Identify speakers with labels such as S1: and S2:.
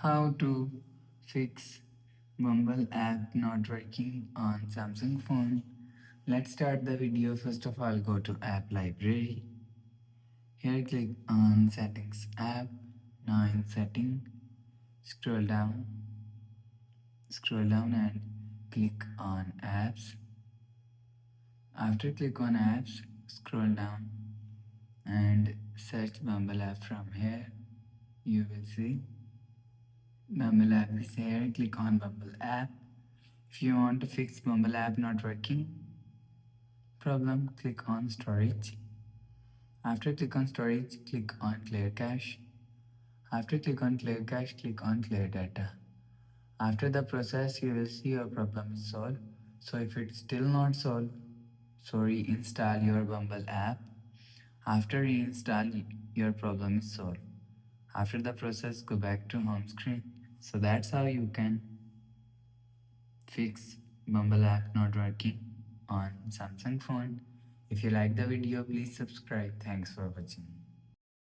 S1: How to fix Bumble app not working on Samsung phone. Let's start the video. First of all, go to app library. Here click on settings app. Now in setting, scroll down, and click on apps. After click on apps, scroll down and search Bumble app from here. You will see Bumble app is here. Click on Bumble app. If you want to fix Bumble app not working problem, click on storage. After click on storage, click on clear cache. After click on clear cache, click on clear data. After the process, you will see your problem is solved. So if it's still not solved, so reinstall your Bumble app. After reinstall, your problem is solved. After the process, go back to home screen. So that's how you can fix Bumble app not working on Samsung phone. If you like the video, please subscribe. Thanks for watching.